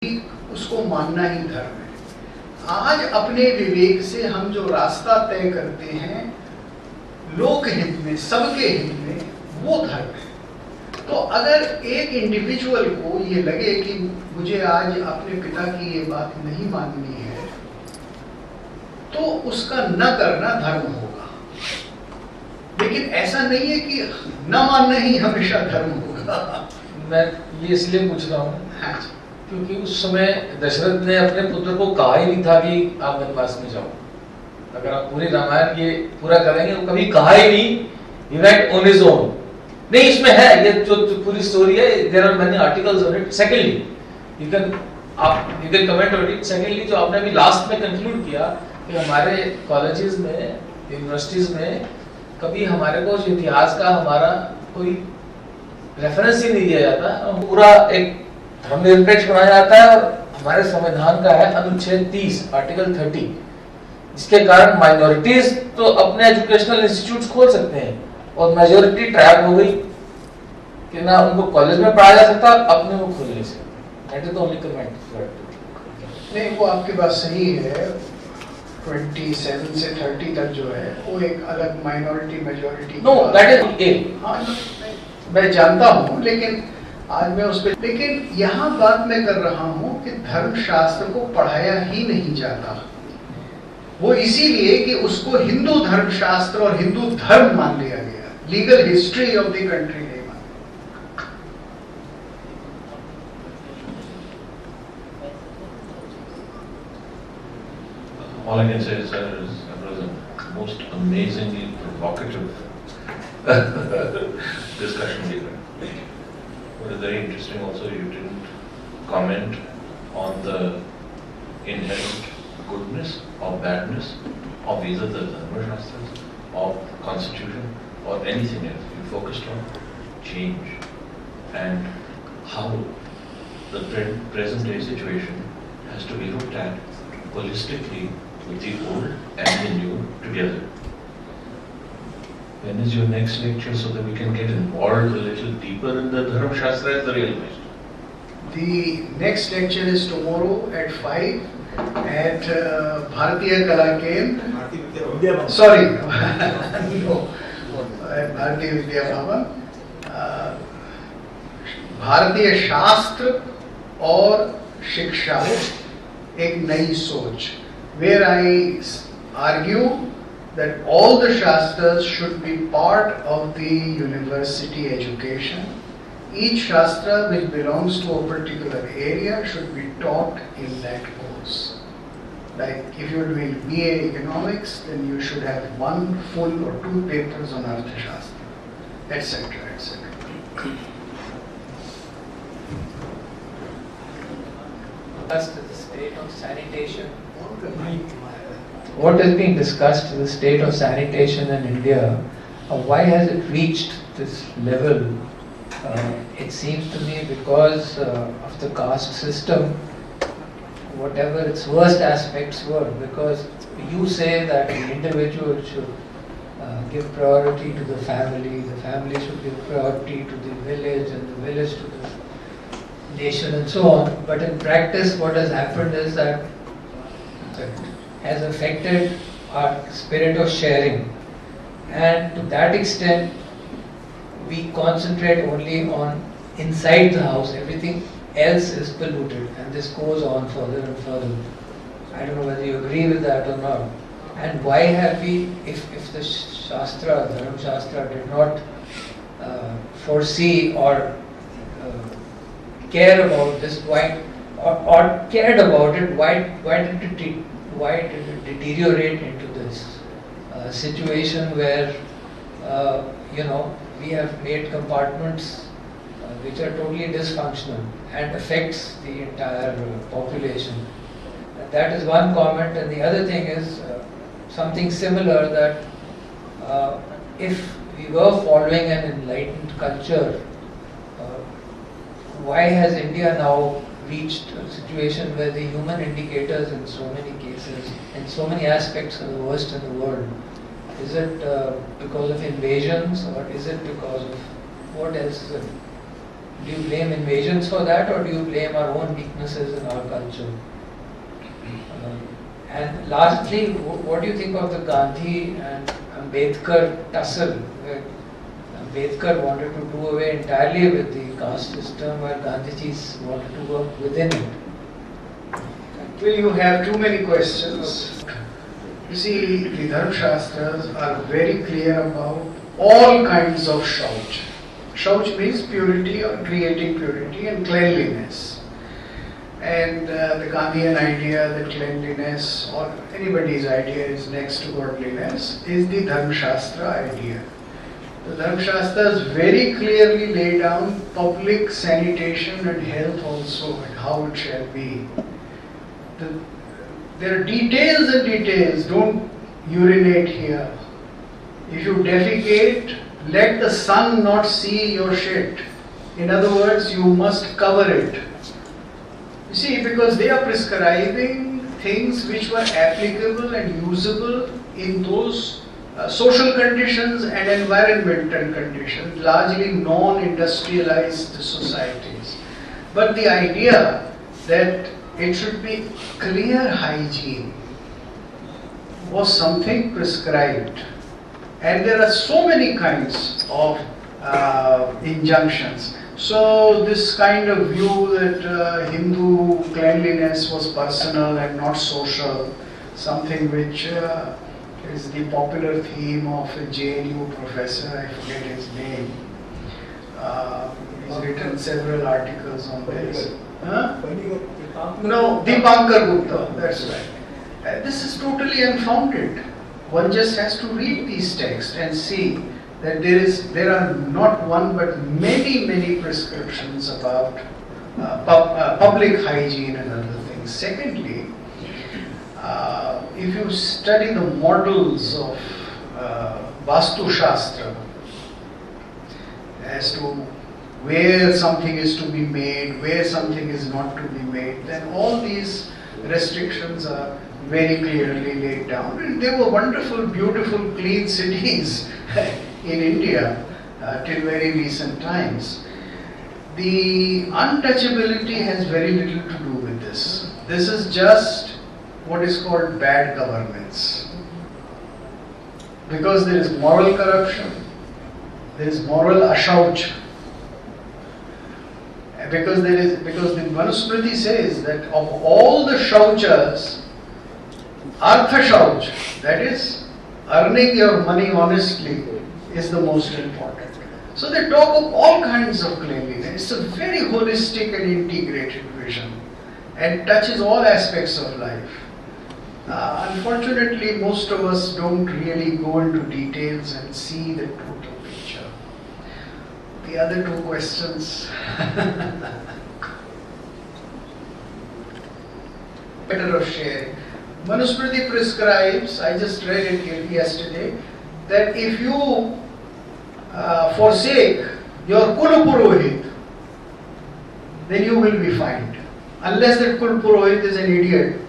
उसको मानना ही धर्म है। आज अपने विवेक से हम जो रास्ता तय करते हैं लोक हित में, सबके हित में, वो धर्म है। तो अगर एक इंडिविजुअल को ये लगे कि मुझे आज अपने पिता की ये बात नहीं माननी है, तो उसका न करना धर्म होगा। लेकिन ऐसा नहीं है कि न मानना ही हमेशा धर्म होगा। मैं ये इसलिए पूछ रहा हूँ हाँ, क्योंकि उस समय दशरथ ने अपने पुत्र को कहा ही नहीं था कि आप वनवास में जाओ। अगर आप पूरी रामायण ये पूरा करेंगे तो कभी कहा ही नहीं, he went on his own। नहीं, इसमें है ये जो पूरी स्टोरी है, there are many articles on it। Secondly, you can comment on it। Secondly, जो आपने अभी लास्ट में कंक्लूड किया कि हमारे कॉलेजेस में, यूनिवर्सिटीज में कभी हमारे को इतिहास का हमारा कोई रेफरेंस ही नहीं दिया जाता, पूरा एक धर्मनिरपेक्ष बनाया जाता है। और हमारे संविधान का है अनुच्छेद 30 आर्टिकल 30, जिसके कारण माइनॉरिटीज तो अपने एजुकेशनल इंस्टीट्यूट्स खोल सकते हैं और मेजॉरिटी ट्रैप हो गई कि ना उनको कॉलेज में पढ़ाया जा सकता, अपने वो खोलने से। That is the only comment. नहीं, वो आपकी बात सही है। 27 से 30 तक जो है वो एक अलग minority majority. No, that is a. हाँ, मैं जानता हूँ, लेकिन आज मैं उस पर, लेकिन यहाँ बात मैं कर रहा हूँ कि धर्मशास्त्र को पढ़ाया ही नहीं जाता। वो इसीलिए कि उसको हिंदू धर्मशास्त्र और हिंदू धर्म मान लिया गया, legal history of the country नहीं मान। All I can say is that it was a most amazingly provocative discussion we had. It was very interesting also, you didn't comment on the inherent goodness or badness of either the Dharma Shastras, of Constitution or anything else. You focused on change and how the present day situation has to be looked at holistically with the old and the new together. When is your next lecture so that we can get involved a little deeper in the Dharma Shastra and the real question? The next lecture is tomorrow at 5 at Bharatiya Kala Kendra. Sorry, no, at Bharatiya Vidya Bhavan. भारतीय शास्त्र और शिक्षा एक नई सोच, where I argue that all the Shastras should be part of the university education. Each Shastra which belongs to a particular area should be taught in that course. Like if you are doing BA Economics, then you should have 1 full or 2 papers on Arthashastra, etc., etc. As to the state of sanitation, what is being discussed is the state of sanitation in India. Why has it reached this level? It seems to me because of the caste system, whatever its worst aspects were. Because you say that the individual should give priority to the family should give priority to the village, and the village to the nation, and so on. But in practice, what has happened is that has affected our spirit of sharing, and to that extent we concentrate only on inside the house. Everything else is polluted, and this goes on further and further. I don't know whether you agree with that or not. And why have we, if the Shastra, Dharma Shastra did not foresee or care about this, why, or cared about it, why did it deteriorate into this situation where we have made compartments which are totally dysfunctional and affects the entire population? That is one comment. And the other thing is something similar, that if we were following an enlightened culture, why has India now reached a situation where the human indicators in so many cases, in so many aspects, are the worst in the world? Is it because of invasions, or is it because of what else is it? Do you blame invasions for that, or do you blame our own weaknesses in our culture? And lastly, what do you think of the Gandhi and Ambedkar tussle, where Ambedkar wanted to do away entirely with the caste system, while Gandhiji's wanted to work within it? Well, you have too many questions. You see, the Dharma Shastras are very clear about all kinds of shauch. Shauch means purity or creating purity and cleanliness. And the Gandhian idea that cleanliness or anybody's idea is next to godliness is the Dharma Shastra idea. The Dharma Shastras very clearly lay down public sanitation and health also and how it shall be. There are details and details. Don't urinate here. If you defecate, let the sun not see your shit. In other words, you must cover it. You see, because they are prescribing things which were applicable and usable in those social conditions and environmental conditions, largely non-industrialized societies. But the idea that it should be clear hygiene was something prescribed. And there are so many kinds of injunctions. So this kind of view that Hindu cleanliness was personal and not social, something which is the popular theme of a JNU professor, I forget his name. He's written several articles on this. Huh? No, Deepankar Gupta, that's right. This is totally unfounded. One just has to read these texts and see that there are not one but many prescriptions about public hygiene and other things. Secondly, if you study the models of Vastu Shastra as to where something is to be made, where something is not to be made, then all these restrictions are very clearly laid down. And they were wonderful, beautiful, clean cities in India till very recent times. The untouchability has very little to do with this. This is just what is called bad governance. Because there is moral corruption, there is moral ashauch. Because the Manusmriti says that of all the shauchas, artha shauch, that is earning your money honestly, is the most important. So they talk of all kinds of cleanliness. It's a very holistic and integrated vision and touches all aspects of life. Unfortunately, most of us don't really go into details and see the total picture. The other two questions. Better of sharing. Manusmriti prescribes, I just read it yesterday, that if you forsake your Kul Purohit, then you will be fined. Unless that Kul Purohit is an idiot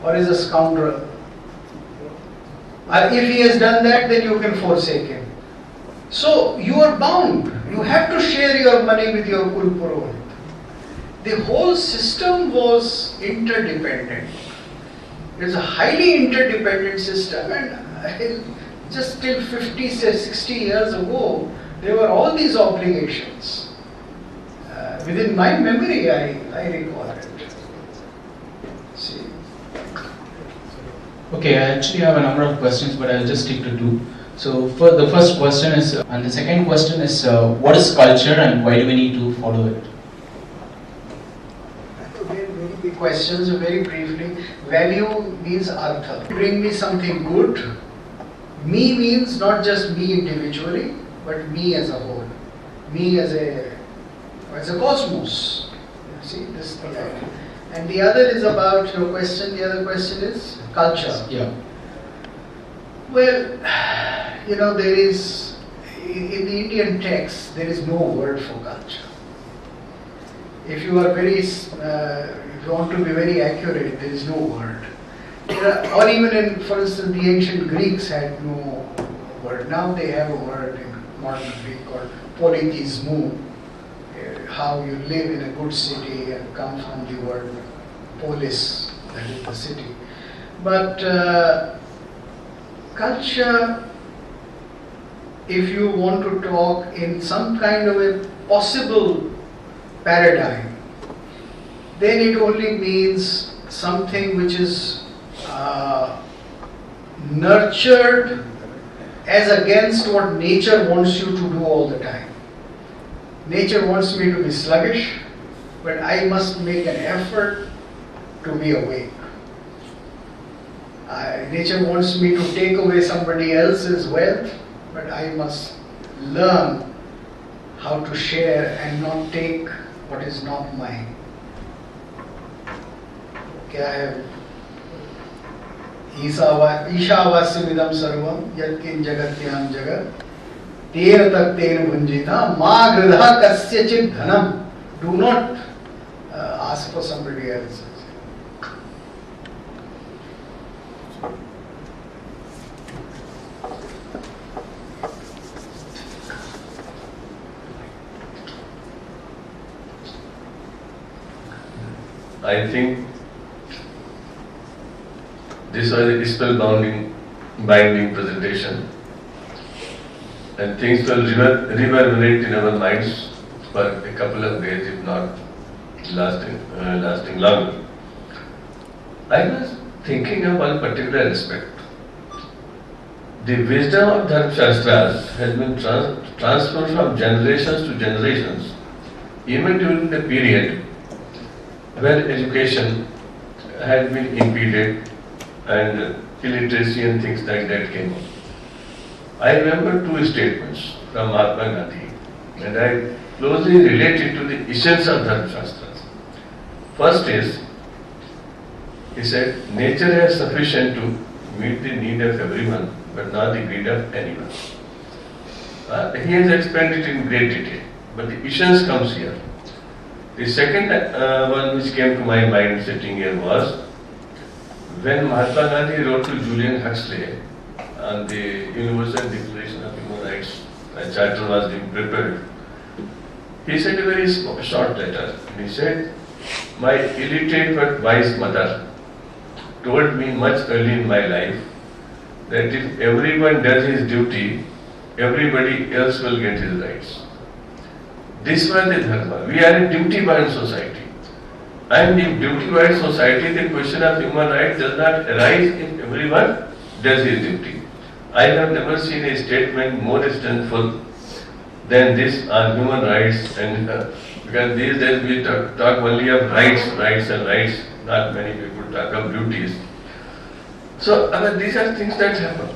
or is a scoundrel. If he has done that, then you can forsake him. So you are bound. You have to share your money with your Kul Purohit. The whole system was interdependent. It's a highly interdependent system, and just till 50, 60 years ago, there were all these obligations. Within my memory, I recall it. See. Okay, I actually have a number of questions, but I'll just stick to two. So, for the first question is, and the second question is, what is culture and why do we need to follow it? Very big questions, very briefly. Value means artha. Bring me something good. Me means not just me individually, but me as a whole. Me as a cosmos. You see, this is the idea. And the other is about your question. The other question is culture. Yeah. Well, there is, in the Indian text, there is no word for culture. If you are if you want to be very accurate, there is no word. Or even for instance, the ancient Greeks had no word. Now they have a word in modern Greek called polytheismo, how you live in a good city and come from the word polis, that is the city. But culture, if you want to talk in some kind of a possible paradigm, then it only means something which is nurtured as against what nature wants you to do all the time. Nature wants me to be sluggish, but I must make an effort to be awake. Nature wants me to take away somebody else's wealth, but I must learn how to share and not take what is not mine. क्या है? ईशावास्यमिदं सर्वं यत्किंच जगत्यां जगत् तेन तत्तेन भुञ्जीता मा गृधा कस्यचित् धनम. Do not ask for somebody else. I think this was a spellbinding presentation, and things will reverberate in our minds for a couple of days, if not lasting longer. I was thinking of one particular aspect. The wisdom of Dharma Shastras has been transferred from generations to generations, even during the period where education had been impeded and illiteracy and things like that came up. I remember two statements from Mahatma Gandhi, and I closely related to the essence of Dharma Shastras. First is, he said, nature is sufficient to meet the need of everyone, but not the greed of anyone. He has explained it in great detail, but the essence comes here. The second one which came to my mind sitting here was when Mahatma Gandhi wrote to Julian Huxley on the Universal Declaration of Human Rights, a charter was being prepared. He said a very short letter. He said, "My illiterate but wise mother told me much early in my life that if everyone does his duty, everybody else will get his rights." This was the dharma. We are a duty-bound society. And in duty-bound society, the question of human rights does not arise if everyone does his duty. I have never seen a statement more strengthful than this on human rights, and because these days we talk only of rights, not many people talk of duties. So these are things that happen.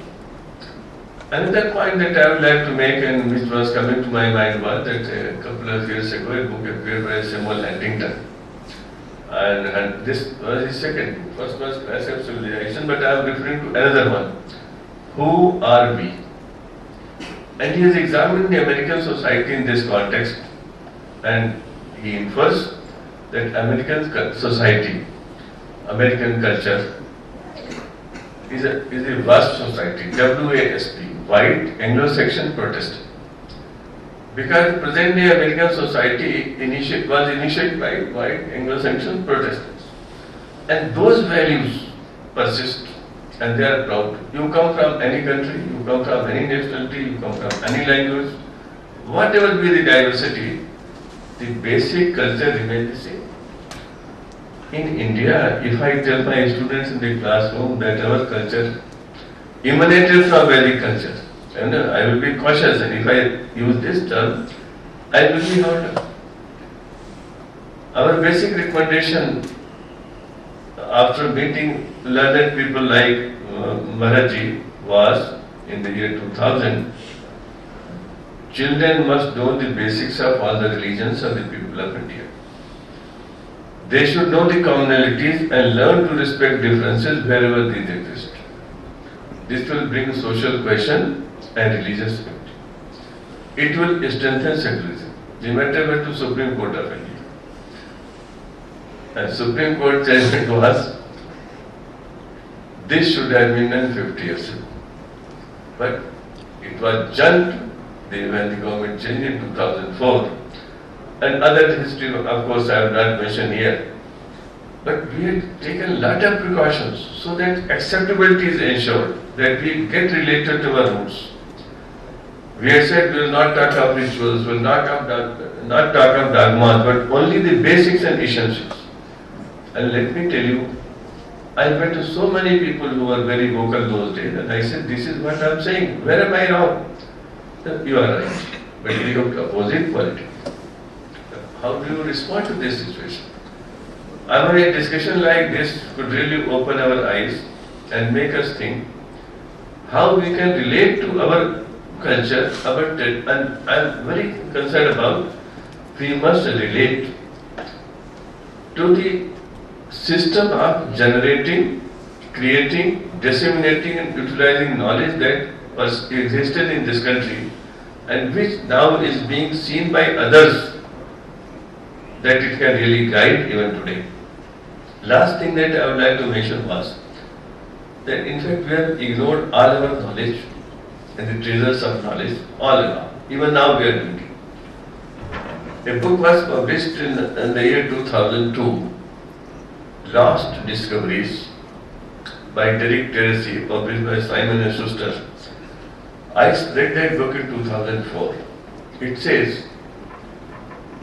Another point that I would like to make, and which was coming to my mind, was that a couple of years ago a book appeared by Samuel Huntington. And this was his second book. First was Clash of Civilization, but I am referring to another one. Who are we? And he has examined the American society in this context, and he infers that American society, American culture, is a vast society, WASP, white, Anglo-Saxon, Protestant. Because present-day American society was initiated by white, Anglo-Saxon, Protestants. And those values persist, and they are proud. You come from any country, you come from any nationality, you come from any language, whatever be the diversity, the basic culture remains the same. In India, if I tell my students in the classroom that our culture emanated from Vedic culture, and I will be cautious, and if I use this term, I will be hurt. Our basic recommendation after meeting learned people like Maharaji was, in the year 2000, children must know the basics of all the religions of the people of India. They should know the commonalities and learn to respect differences wherever these exist. This will bring social cohesion and religious unity. It will strengthen secularism. The matter went to Supreme Court of India. And Supreme Court judgment was, this should have been done 50 years ago. But it was jumped when the government changed in 2004. and other history, of course, I have not mentioned here. But we have taken a lot of precautions so that acceptability is ensured, that we get related to our roots. We have said we will not talk of rituals, we will not talk of dogmas, but only the basics and essentials. And let me tell you, I met to so many people who were very vocal those days, and I said, this is what I am saying. Where am I wrong? You are right, but we have opposite politics. How do you respond to this situation? I mean, a discussion like this could really open our eyes and make us think how we can relate to our culture, and I am very concerned about we must relate to the system of generating, creating, disseminating and utilizing knowledge that was existed in this country and which now is being seen by others that it can really guide even today. Last thing that I would like to mention was that in fact we have ignored all our knowledge and the treasures of knowledge all along. Even now we are doing it. A book was published in the year 2002, Lost Discoveries by Derek Teresi, published by Simon & Schuster. I read that book in 2004. It says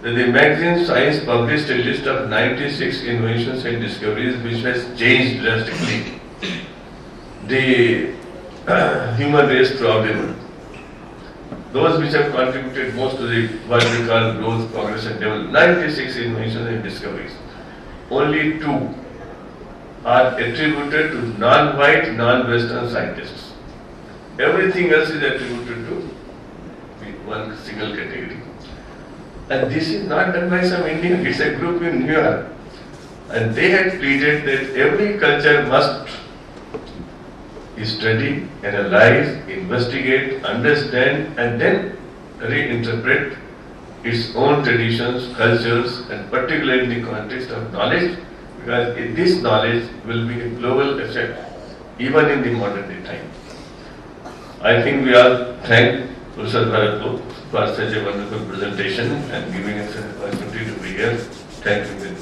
that the magazine Science published a list of 96 inventions and discoveries which has changed drastically the human race problem. Those which have contributed most to the what we call growth, progress and development. 96 inventions and discoveries. Only 2 are attributed to non-white, non-Western scientists. Everything else is attributed to one single category. And this is not done by some Indian, it's a group in New York. And they had pleaded that every culture must study, analyze, investigate, understand, and then reinterpret its own traditions, cultures, and particularly in the context of knowledge, because this knowledge will be a global effect even in the modern day time. I think we all thank Professor Bharat for such a wonderful presentation and giving us an opportunity to be here. Thank you very much.